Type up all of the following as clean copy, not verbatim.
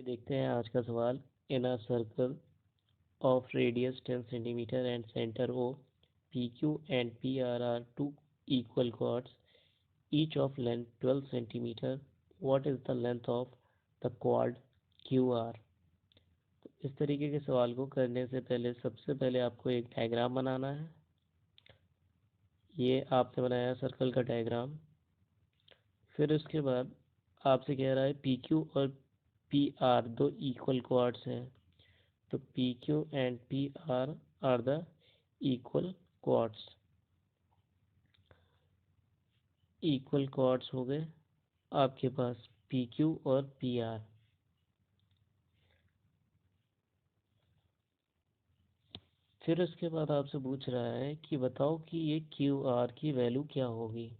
देखते हैं आज का सवाल। In a circle of radius 10 centimetre and centre O, PQ and PR are two equal chords, each of length 12 centimeter. What is the length of the chord QR? तो इस तरीके के सवाल को करने से पहले सबसे पहले आपको एक डायग्राम बनाना है। ये आपने बनाया सर्कल का डायग्राम। फिर उसके बाद आपसे कह रहा है PQ और PR दो इक्वल क्वाड्स हैं, तो PQ and PR are the equal chords। Equal chords हो गए आपके पास PQ और PR। फिर उसके बाद आपसे पूछ रहा है कि बताओ कि ये QR की वैल्यू क्या होगी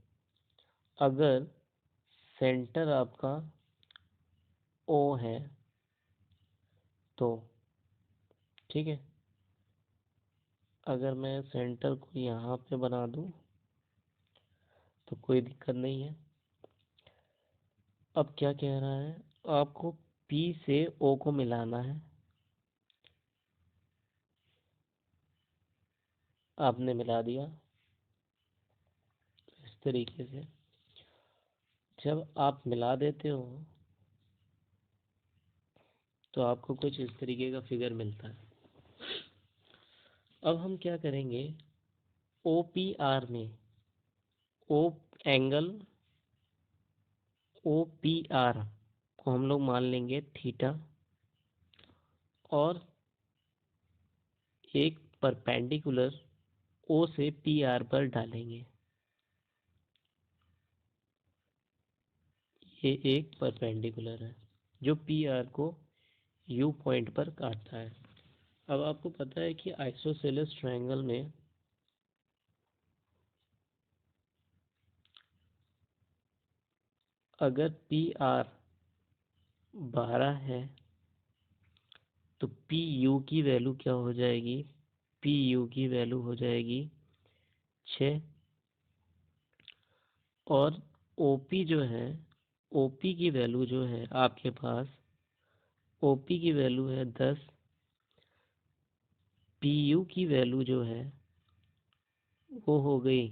अगर सेंटर आपका O है तो। ठीक है, अगर मैं सेंटर को यहाँ पे बना दूँ तो कोई दिक्कत नहीं है। अब क्या कह रहा है, आपको P से O को मिलाना है। आपने मिला दिया इस तरीके से। जब आप मिला देते हो तो आपको कुछ इस तरीके का फिगर मिलता है। अब हम क्या करेंगे, OPR में O एंगल OPR को हम लोग मान लेंगे थीटा, और एक परपेंडिकुलर O से PR पर डालेंगे। ये एक परपेंडिकुलर है जो PR को U पॉइंट पर काटता है। अब आपको पता है कि आइसोसेलेस ट्रायंगल में अगर PR 12 है तो PU की वैल्यू क्या हो जाएगी, PU की वैल्यू हो जाएगी 6। और OP जो है, OP की वैल्यू जो है आपके पास, OP की वैल्यू है 10। PU की वैल्यू जो है वो हो गई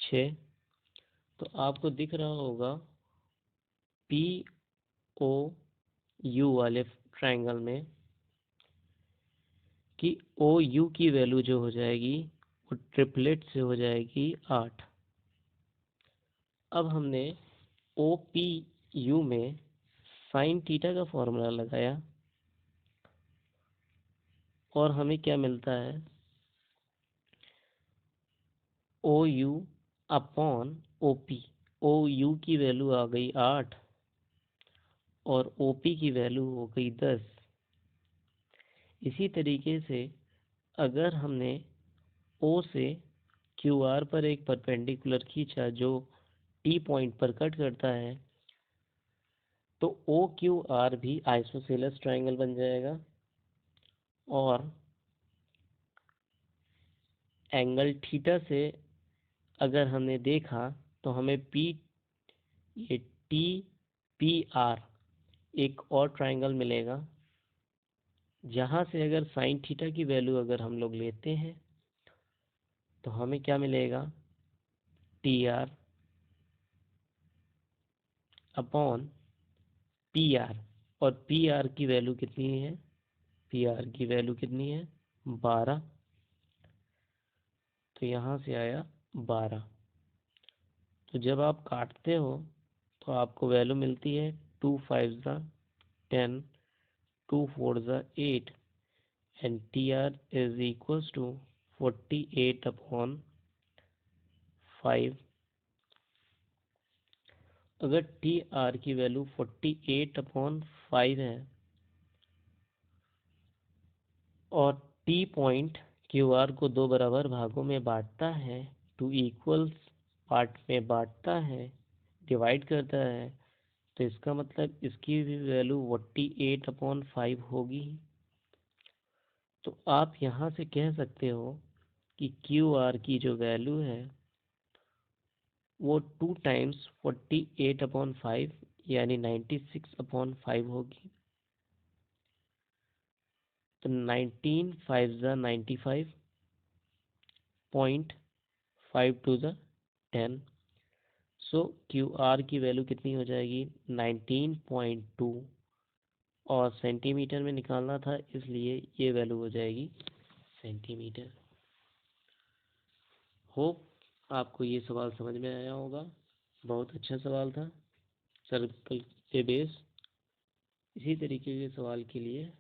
6। तो आपको दिख रहा होगा POU वाले ट्रायंगल में कि OU की वैल्यू जो हो जाएगी वो ट्रिपलेट से हो जाएगी 8। अब हमने OPU में साइन थीटा का फॉर्मूला लगाया और हमें क्या मिलता है, OU अपॉन OP। OU की वैल्यू आ गई 8 और OP की वैल्यू हो गई 10। इसी तरीके से अगर हमने O से QR पर एक परपेंडिकुलर खींचा जो T पॉइंट पर कट करता है, तो OQR भी आइसोसेलेस ट्रायंगल बन जाएगा। और एंगल थीटा से अगर हमने देखा तो हमें ये TPR एक और ट्रायंगल मिलेगा, जहाँ से अगर साइन थीटा की वैल्यू अगर हम लोग लेते हैं तो हमें क्या मिलेगा, TR अपॉन PR। और PR की वैल्यू कितनी है, PR की वैल्यू कितनी है 12। तो यहाँ से आया 12। तो जब आप काटते हो तो आपको वैल्यू मिलती है 2 5 10, 2 4 8 and TR is equals to 48 upon 5। अगर TR की वैल्यू 48 अपॉन 5 है और T पॉइंट QR को दो बराबर भागों में बांटता है, टू इक्वल्स पार्ट में बांटता है, डिवाइड करता है, तो इसका मतलब इसकी भी वैल्यू 48 अपॉन 5 होगी। तो आप यहाँ से कह सकते हो कि QR की जो वैल्यू है वो 2 टाइम्स 48 अपॉन 5 यानी 96 अपॉन 5 होगी। तो 19 5 ज़ा 95, 0.5 टू ज़ा 10। सो क्यू आर की वैल्यू कितनी हो जाएगी 19.2, और सेंटीमीटर में निकालना था इसलिए ये वैल्यू हो जाएगी सेंटीमीटर। होप आपको ये सवाल समझ में आया होगा। बहुत अच्छा सवाल था, सर्कल के बेस। इसी तरीके के सवाल के लिए